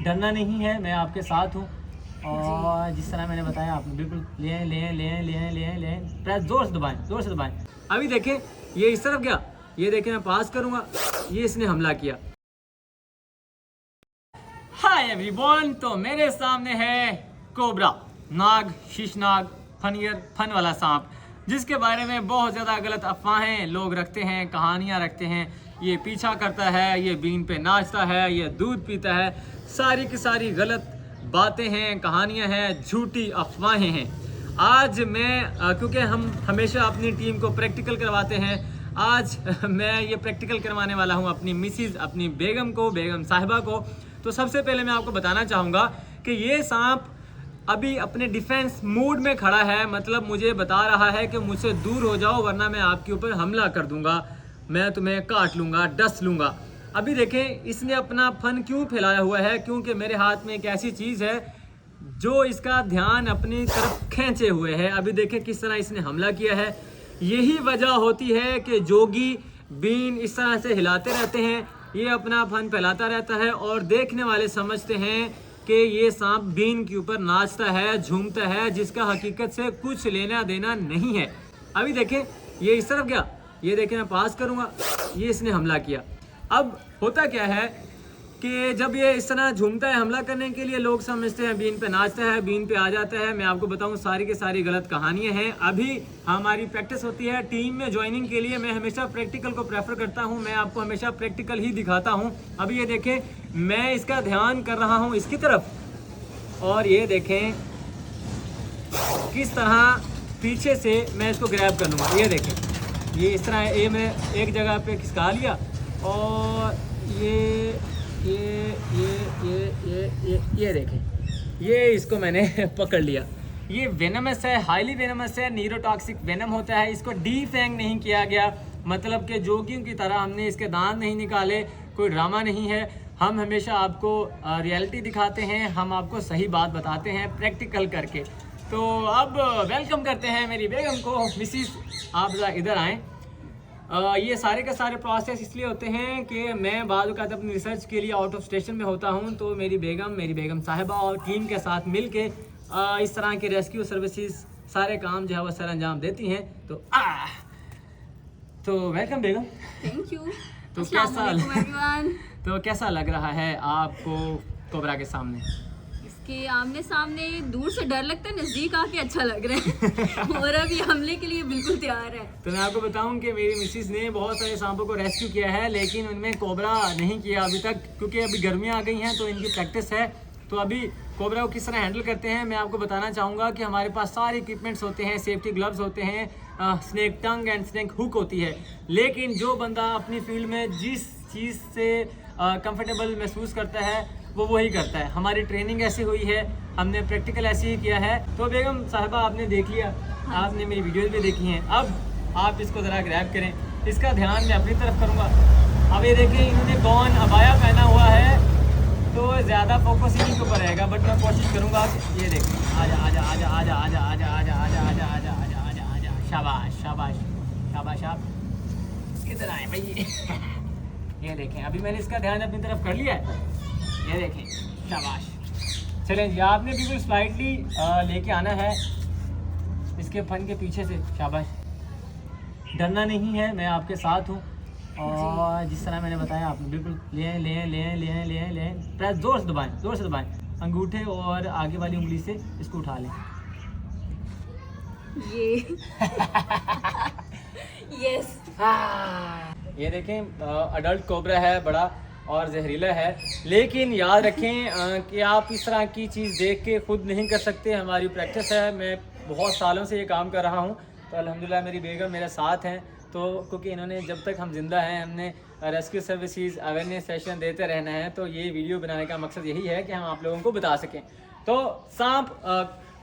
डरना नहीं है, मैं आपके साथ हूँ। और जिस तरह मैंने बताया आपने बिल्कुल ले प्रेस जोर से दबाएं, जोर से दबाएं। अभी देखें ये इस तरफ गया, ये देखें मैं पास करूँगा, ये इसने हमला किया। हाय एवरीवन, तो मेरे सामने है कोबरा, नाग, शीशनाग, फनियर, फन वाला सांप, जिसके बारे में बहुत ज़्यादा गलत अफवाहें लोग रखते हैं, कहानियाँ रखते हैं। ये पीछा करता है, ये बीन पे नाचता है, ये दूध पीता है। सारी की सारी गलत बातें हैं, कहानियाँ हैं, झूठी अफवाहें हैं। आज मैं क्योंकि हम हमेशा अपनी टीम को प्रैक्टिकल करवाते हैं, आज मैं ये प्रैक्टिकल करवाने वाला हूँ अपनी मिसिज़, अपनी बेगम को, बेगम साहिबा को। तो सबसे पहले मैं आपको बताना चाहूँगा कि ये सांप अभी अपने डिफेंस मूड में खड़ा है, मतलब मुझे बता रहा है कि मुझसे दूर हो जाओ वरना मैं आपके ऊपर हमला कर दूंगा, मैं तुम्हें काट लूँगा, डस लूँगा। अभी देखें इसने अपना फन क्यों फैलाया हुआ है, क्योंकि मेरे हाथ में एक ऐसी चीज़ है जो इसका ध्यान अपनी तरफ खींचे हुए है। अभी देखें किस तरह इसने हमला किया है। यही वजह होती है कि जोगी बीन इस तरह से हिलाते रहते हैं, ये अपना फन फैलाता रहता है और देखने वाले समझते हैं कि ये सांप बीन के ऊपर नाचता है, झूमता है, जिसका हकीकत से कुछ लेना देना नहीं है। अभी देखें ये इस तरफ गया, ये देखें मैं पास करूँगा, ये इसने हमला किया। अब होता क्या है कि जब ये इस तरह झूमता है हमला करने के लिए, लोग समझते हैं बीन पे नाचता है, बीन पे आ जाता है। मैं आपको बताऊं सारी की सारी गलत कहानियां हैं। अभी हमारी प्रैक्टिस होती है टीम में ज्वाइनिंग के लिए, मैं हमेशा प्रैक्टिकल को प्रेफर करता हूं, मैं आपको हमेशा प्रैक्टिकल ही दिखाता हूं। अभी ये देखें मैं इसका ध्यान कर रहा हूँ इसकी तरफ, और ये देखें किस तरह पीछे से मैं इसको ग्रैब कर लूँगा। ये देखें ये इस तरह ये मैं एक जगह पे खिसका लिया और ये देखें ये इसको मैंने पकड़ लिया। ये वेनमस है, हाईली वेनमस है, न्यूरोटॉक्सिक वेनम होता है। इसको डीफैंग नहीं किया गया, मतलब कि जोगियों की तरह हमने इसके दांत नहीं निकाले, कोई ड्रामा नहीं है। हम हमेशा आपको रियलिटी दिखाते हैं, हम आपको सही बात बताते हैं प्रैक्टिकल करके। तो अब वेलकम करते हैं मेरी बेगम को। मिसिस आप ज़रा इधर आएँ। ये सारे के सारे प्रोसेस इसलिए होते हैं कि मैं बाद वक़्त अपनी रिसर्च के लिए आउट ऑफ स्टेशन में होता हूँ, तो मेरी बेगम साहिबा और टीम के साथ मिल के इस तरह के रेस्क्यू सर्विसेज सारे काम जो है वो सर अंजाम देती हैं। तो वेलकम बेगम। Thank you. तो कैसा लग रहा है आपको कोबरा के सामने? इसके आमने सामने दूर से डर लगता है, नजदीक आके अच्छा लग रहा है और अभी हमले के लिए बिल्कुल तैयार है। तो मैं आपको बताऊं कि मेरी मिसिस ने बहुत सारे सांपों को रेस्क्यू किया है, लेकिन उनमें कोबरा नहीं किया अभी तक, क्योंकि अभी गर्मियां आ गई हैं तो इनकी प्रैक्टिस है। तो अभी कोबरा को किस तरह हैंडल करते हैं मैं आपको बताना चाहूँगा कि हमारे पास सारे इक्विपमेंट्स होते हैं, सेफ्टी ग्लव्स होते हैं, snake tongue and snake hook होती है। लेकिन जो बंदा अपनी फील्ड में जिस चीज़ से कंफर्टेबल महसूस करता है वो वही करता है। हमारी ट्रेनिंग ऐसी हुई है, हमने प्रैक्टिकल ऐसे ही किया है। तो बेगम साहिबा आपने देख लिया, आपने मेरी वीडियोज़ भी देखी हैं, अब आप इसको ज़रा ग्रैब करें, इसका ध्यान मैं अपनी तरफ करूँगा। अब ये देखें इन्होंने गॉन अबाया पहना हुआ है तो ज़्यादा फोकस इन्हीं के ऊपर रहेगा, बट मैं कोशिश करूँगा। ये देखें आजा आजा आजा आजा आजा आजा आजा आजा आजा आजा आजा आजा आजा, शाबाश शाबाश शाबाश। आप किधर आए भाई? ये देखें अभी मैंने इसका ध्यान अपनी तरफ कर लिया है, ये देखें शाबाश। चलें जी, आपने बिल्कुल स्लाइटली लेके आना है इसके फन के पीछे से, शाबाश। डरना नहीं है, मैं आपके साथ हूँ। और जिस तरह मैंने बताया आपने बिल्कुल ले प्रेस जोर से दबाएं, जोर से दबाएं, अंगूठे और आगे वाली उंगली से इसको उठा लें। ये यस। ये देखें अडल्ट कोबरा है, बड़ा और जहरीला है, लेकिन याद रखें कि आप इस तरह की चीज़ देख के खुद नहीं कर सकते। हमारी प्रैक्टिस है, मैं बहुत सालों से ये काम कर रहा हूँ, तो अल्हम्दुलिल्लाह मेरी बेगम मेरे साथ हैं। तो क्योंकि इन्होंने जब तक हम जिंदा हैं हमने रेस्क्यू सर्विसेज अवेयरनेस सेशन देते रहना है, तो ये वीडियो बनाने का मकसद यही है कि हम आप लोगों को बता सकें। तो सांप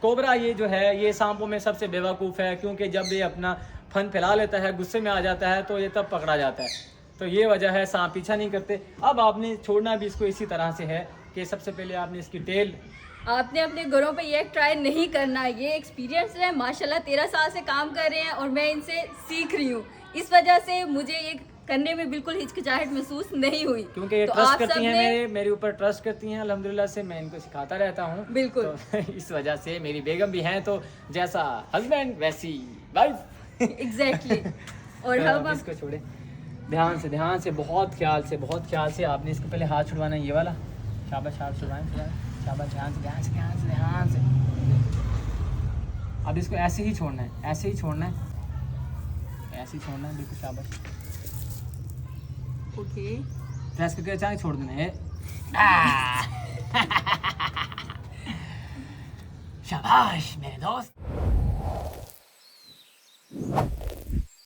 कोबरा ये जो है ये सांपों में सबसे बेवकूफ़ है, क्योंकि जब ये अपना फन फैला लेता है, गुस्से में आ जाता है, तो ये तब पकड़ा जाता है। तो ये वजह है सांप पीछा नहीं करते। अब आपने छोड़ना भी इसको इसी तरह से है कि सबसे पहले आपने इसकी टेल, आपने अपने घरों पे ये ट्राई नहीं करना। ये एक्सपीरियंस है, माशाल्लाह 13 साल से काम कर रहे हैं और मैं इनसे सीख रही हूँ। इस वजह से मुझे ये करने में बिल्कुल हिचकिचाहट महसूस नहीं हुई, क्योंकि ये तो ट्रस्ट आप करती हैं, सबने मेरे ऊपर ट्रस्ट करती हैं अल्हम्दुलिल्लाह से, मैं इनको सिखाता रहता हूँ। बिल्कुल। तो इस वजह से मेरी बेगम भी हैं, तो जैसा हस्बैंड वैसी वाइफ। एग्जैक्टली। और तो हम अब इसको छोड़े, ध्यान से, बहुत ख्याल से आपने इसको पहले हाथ छुड़वाना है, ये वाला। शाबाश, हाथ छुड़वाएं, शाबाश, ध्यान से। अब इसको ऐसे ही छोड़ना है, ऐसे ही छोड़ना है, बिल्कुल, शाबाश। ओके। प्रेस करके अचानक छोड़ देना है। शाबाश मेरे दोस्त।